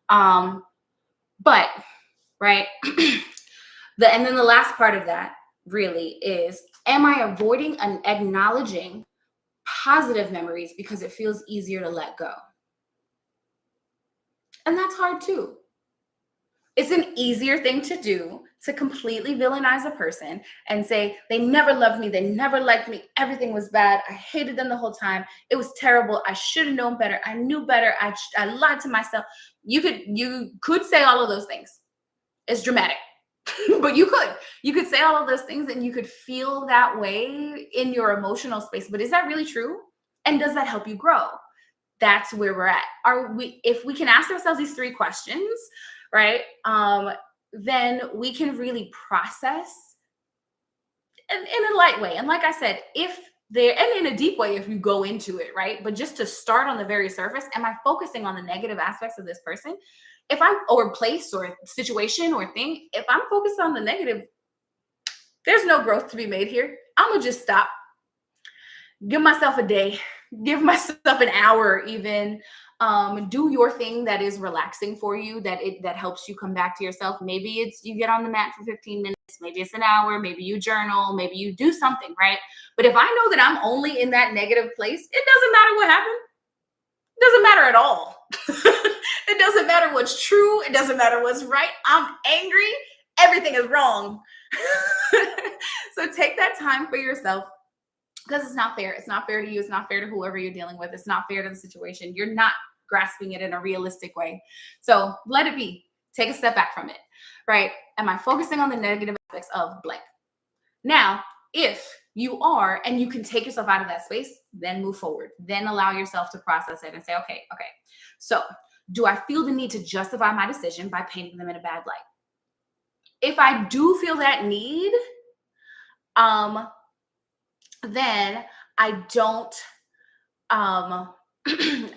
But right. And then the last part of that really is, am I avoiding and acknowledging positive memories because it feels easier to let go? And that's hard too. It's an easier thing to do to completely villainize a person and say, they never loved me, they never liked me, everything was bad, I hated them the whole time, it was terrible, I should have known better, I knew better, I lied to myself. You could say all of those things. It's dramatic. But you could say all of those things and you could feel that way in your emotional space. But is that really true? And does that help you grow? That's where we're at. If we can ask ourselves these three questions, right? Then we can really process in a light way. And like I said, and in a deep way if you go into it, right? But just to start on the very surface, am I focusing on the negative aspects of this person? Or place or situation or thing, if I'm focused on the negative, there's no growth to be made here. I'm gonna just stop. Give myself a day, give myself an hour even. Do your thing that is relaxing for you, that helps you come back to yourself. Maybe it's you get on the mat for 15 minutes, maybe it's an hour, maybe you journal, maybe you do something, right? But if I know that I'm only in that negative place, it doesn't matter what happened. It doesn't matter at all. It doesn't matter what's true. It doesn't matter what's right. I'm angry. Everything is wrong. So take that time for yourself, because it's not fair. It's not fair to you. It's not fair to whoever you're dealing with. It's not fair to the situation. You're not grasping it in a realistic way. So let it be. Take a step back from it, right? Am I focusing on the negative aspects of blank? Now, if you are, and you can take yourself out of that space, then move forward. Then allow yourself to process it and say, okay. So do I feel the need to justify my decision by painting them in a bad light? If I do feel that need, then I don't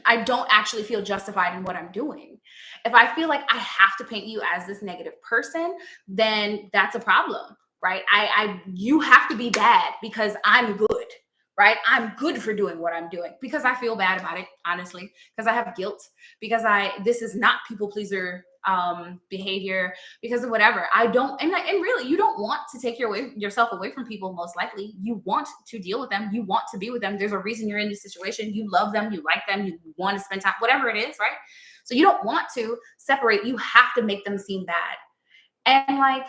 I don't actually feel justified in what I'm doing. If I feel like I have to paint you as this negative person, then that's a problem, right? You have to be bad because I'm good, right? I'm good for doing what I'm doing because I feel bad about it, honestly, because I have guilt, because this is not people pleaser behavior, because of whatever. I don't, and really, you don't want to take yourself away from people. Most likely, you want to deal with them. You want to be with them. There's a reason you're in this situation. You love them. You like them. You want to spend time, whatever it is, right? So you don't want to separate. You have to make them seem bad. And like,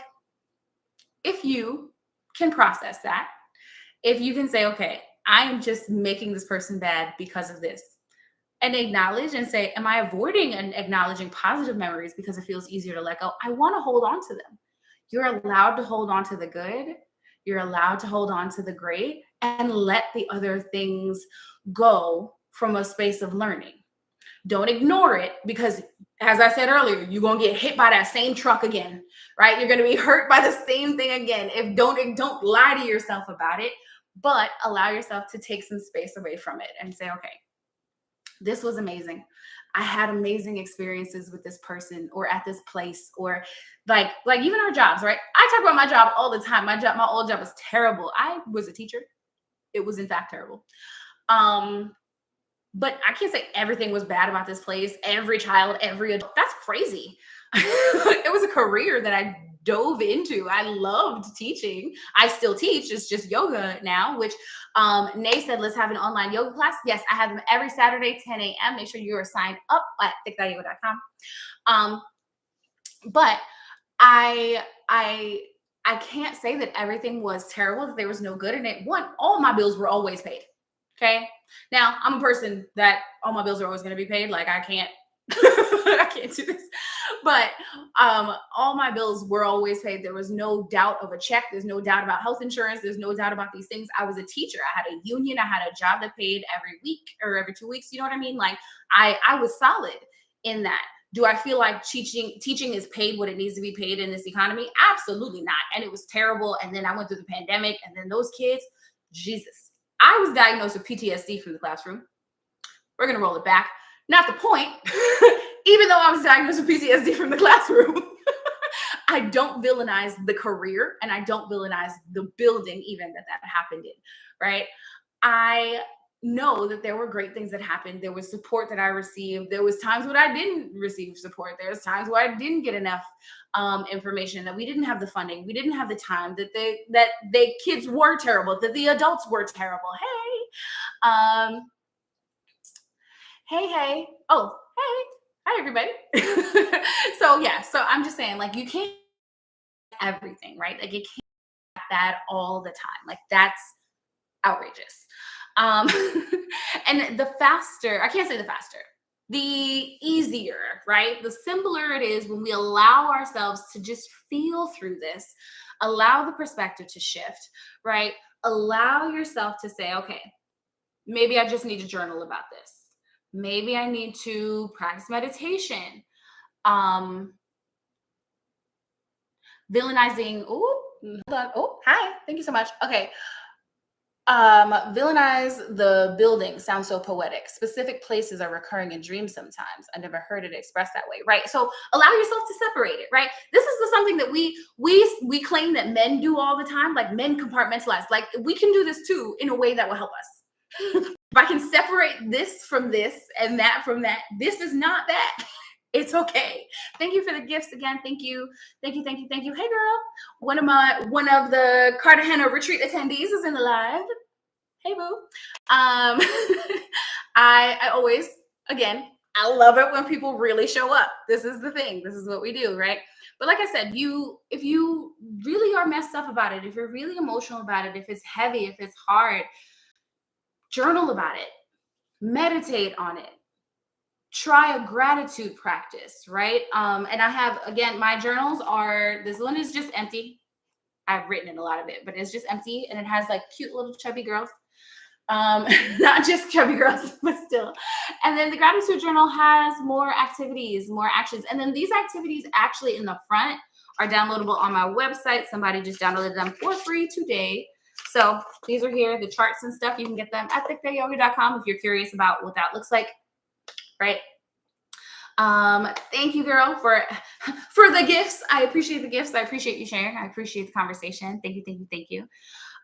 if you can process that, if you can say, okay, I'm just making this person bad because of this, and acknowledge and say, am I avoiding and acknowledging positive memories because it feels easier to let go? I want to hold on to them. You're allowed to hold on to the good. You're allowed to hold on to the great and let the other things go from a space of learning. Don't ignore it, because as I said earlier, you're going to get hit by that same truck again, right? You're going to be hurt by the same thing again. Don't lie to yourself about it, but allow yourself to take some space away from it and say, okay, this was amazing. I had amazing experiences with this person or at this place, or like even our jobs, right? I talk about my job all the time. My old job was terrible. I was a teacher. It was in fact terrible. But I can't say everything was bad about this place. Every child, every adult, that's crazy. It was a career that I dove into. I loved teaching. I still teach. It's just yoga now, which Nay said, let's have an online yoga class. Yes, I have them every Saturday, 10 a.m. Make sure you are signed up at thickyoga.com. But I can't say that everything was terrible, that there was no good in it. All my bills were always paid. Okay. Now I'm a person that all my bills are always going to be paid. Like I can't, I can't do this, but all my bills were always paid. There was no doubt of a check. There's no doubt about health insurance. There's no doubt about these things. I was a teacher. I had a union. I had a job that paid every week or every 2 weeks. You know what I mean? Like I was solid in that. Do I feel like teaching is paid what it needs to be paid in this economy? Absolutely not. And it was terrible. And then I went through the pandemic, and then those kids, Jesus. I was diagnosed with PTSD from the classroom. We're going to roll it back. Not the point. Even though I was diagnosed with PTSD from the classroom, I don't villainize the career, and I don't villainize the building even that happened in, right? I know that there were great things that happened. There was support that I received. There was times when I didn't receive support. There was times where I didn't get enough information, that we didn't have the funding, we didn't have the time, that they kids were terrible, that the adults were terrible. Um, hey. Oh, hey. Hi, everybody. So yeah, so I'm just saying, like, you can't everything, right? Like, you can't have that all the time. Like, that's outrageous. Um, and the faster, I can't say the faster, the easier, right? The simpler it is when we allow ourselves to just feel through this, allow the perspective to shift, right? Allow yourself to say, okay, maybe I just need to journal about this. Maybe I need to practice meditation. Um, Villainizing. Oh, hold on. Oh, hi. Thank you so much. Okay. Villainize the building sounds so poetic. Specific places are recurring in dreams sometimes. I never heard it expressed that way, right? So allow yourself to separate it, right? This is something that we claim that men do all the time, like men compartmentalize. Like, we can do this too in a way that will help us. If I can separate this from this and that from that, this is not that. It's okay. Thank you for the gifts again. Thank you. Hey girl. One of the Cartagena retreat attendees is in the live. Hey boo. I always, again, I love it when people really show up. This is the thing. This is what we do, right? But like I said, if you really are messed up about it, if you're really emotional about it, if it's heavy, if it's hard, journal about it. Meditate on it. Try a gratitude practice, right? And I have, again, my journals are, this one is just empty. I've written in a lot of it, but it's just empty, and it has like cute little chubby girls. Not just chubby girls, but still. And then the gratitude journal has more activities, more actions. And then these activities actually in the front are downloadable on my website. Somebody just downloaded them for free today. So these are here, the charts and stuff. You can get them at thickdayyoga.com if you're curious about what that looks like, right? Thank you, girl, for the gifts. I appreciate the gifts. I appreciate you sharing. I appreciate the conversation. Thank you.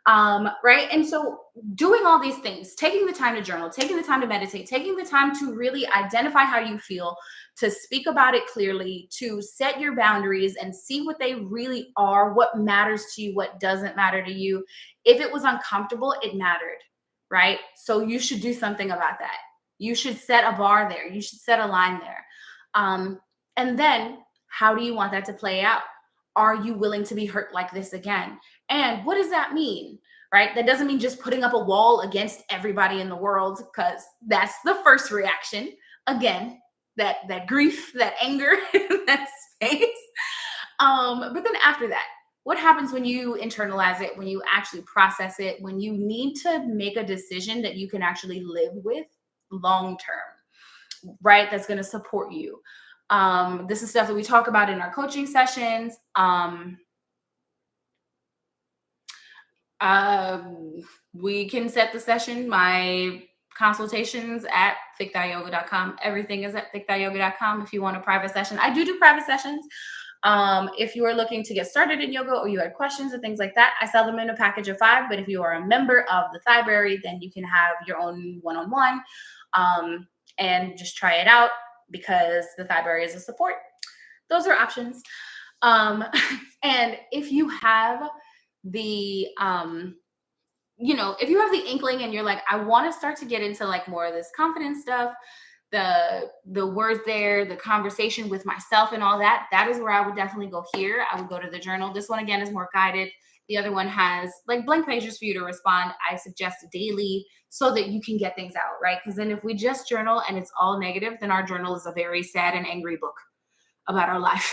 Right. And so doing all these things, taking the time to journal, taking the time to meditate, taking the time to really identify how you feel, to speak about it clearly, to set your boundaries and see what they really are, what matters to you, what doesn't matter to you. If it was uncomfortable, it mattered, right? So you should do something about that. You should set a bar there. You should set a line there. And then how do you want that to play out? Are you willing to be hurt like this again? And what does that mean? Right? That doesn't mean just putting up a wall against everybody in the world, because that's the first reaction. Again, that grief, that anger, that space. But then after that, what happens when you internalize it, when you actually process it, when you need to make a decision that you can actually live with long term, right? That's going to support you. This is stuff that we talk about in our coaching sessions. We can set the session. My consultations at thick.yoga.com. Everything is at thick.yoga.com if you want a private session. I do private sessions. If you are looking to get started in yoga, or you had questions and things like that, I sell them in a package of 5. But if you are a member of the Thighberry, then you can have your own one-on-one, and just try it out, because the Thighberry is a support. Those are options. And if you have the if you have the inkling and you're like, I want to start to get into like more of this confidence stuff, the words there, the conversation with myself and all that, that is where I would definitely go here. I would go to the journal. This one, again, is more guided. The other one has like blank pages for you to respond. I suggest daily, so that you can get things out, right? Because then if we just journal and it's all negative, then our journal is a very sad and angry book about our life.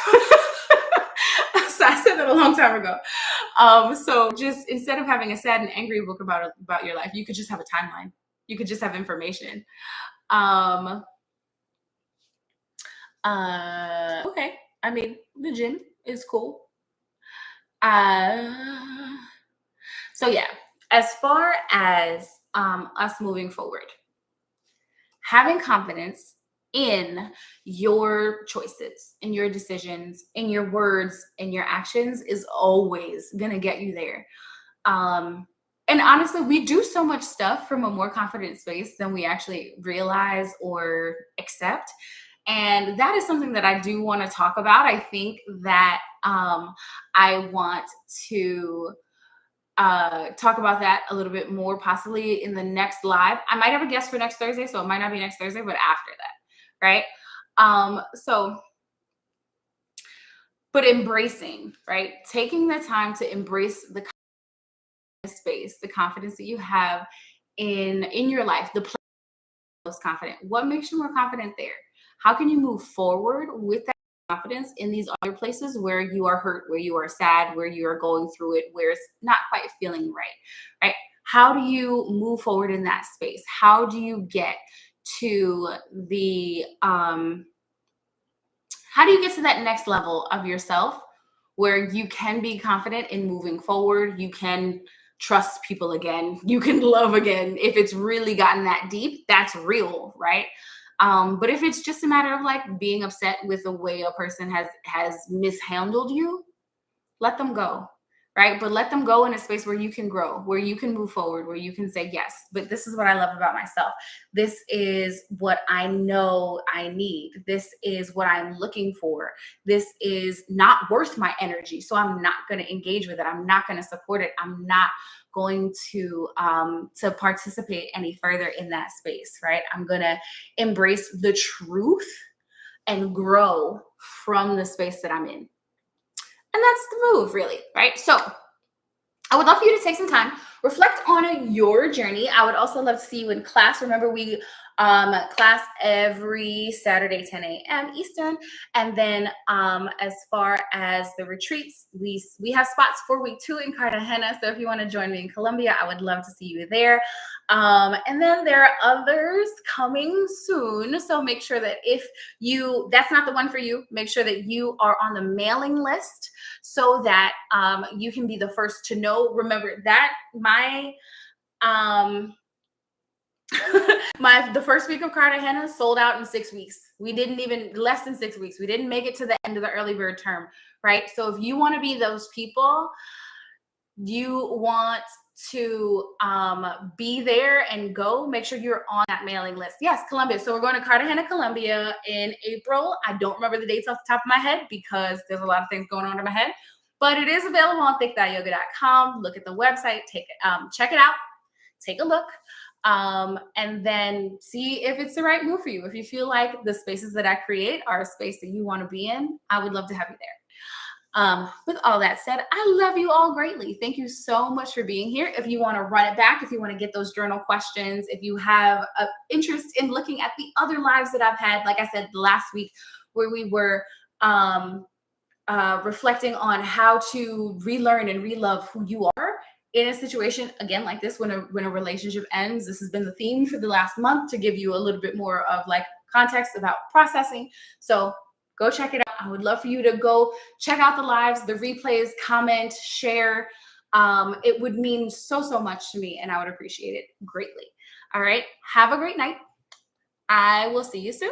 So I said that a long time ago. So just instead of having a sad and angry book about your life, you could just have a timeline. You could just have information. Okay. I mean, the gym is cool. So yeah, as far as us moving forward, having confidence in your choices, in your decisions, in your words, in your actions is always going to get you there. Um, and honestly, we do so much stuff from a more confident space than we actually realize or accept. And that is something that I do want to talk about. I think that I want to talk about that a little bit more, possibly in the next live. I might have a guest for next Thursday, so it might not be next Thursday, but after that, right? So, but embracing, right? Taking the time to embrace the space, the confidence that you have in your life, the place most confident. What makes you more confident there? How can you move forward with that confidence in these other places where you are hurt, where you are sad, where you are going through it, where it's not quite feeling right? Right? How do you move forward in that space? How do you get to the how do you get to that next level of yourself where you can be confident in moving forward? You can trust people again. You can love again. If it's really gotten that deep, that's real, right? But if it's just a matter of like being upset with the way a person has mishandled you, let them go, right? But let them go in a space where you can grow, where you can move forward, where you can say yes, but this is what I love about myself. This is what I know I need. This is what I'm looking for. This is not worth my energy, so I'm not going to engage with it. I'm not going to support it. I'm not going to participate any further in that space, right? I'm going to embrace the truth and grow from the space that I'm in. And that's the move, really, right? So I would love for you to take some time, reflect on your journey. I would also love to see you in class. Remember, we class every Saturday, 10 a.m. Eastern. And then as far as the retreats, we have spots for week 2 in Cartagena. So if you want to join me in Colombia, I would love to see you there. And then there are others coming soon. So make sure that if that's not the one for you, make sure that you are on the mailing list so that you can be the first to know. Remember that um the first week of Cartagena sold out in 6 weeks. We didn't even less than 6 weeks. We didn't make it to the end of the early bird term, right? So if you want to be those people, you want to be there and go, make sure you're on that mailing list. Yes, Colombia. So we're going to Cartagena, Colombia in April. I don't remember the dates off the top of my head because there's a lot of things going on in my head, but it is available on thick.yoga.com. Look at the website, check it out, take a look, and then see if it's the right move for you. If you feel like the spaces that I create are a space that you want to be in, I would love to have you there. With all that said, I love you all greatly. Thank you so much for being here. If you want to run it back, if you want to get those journal questions, if you have an interest in looking at the other lives that I've had, like I said last week, where we were reflecting on how to relearn and relove who you are in a situation again like this, when a relationship ends. This has been the theme for the last month, to give you a little bit more of like context about processing. So go check it out. I would love for you to go check out the lives, the replays, comment, share. It would mean so much to me, and I would appreciate it greatly. All right, have a great night. I will see you soon.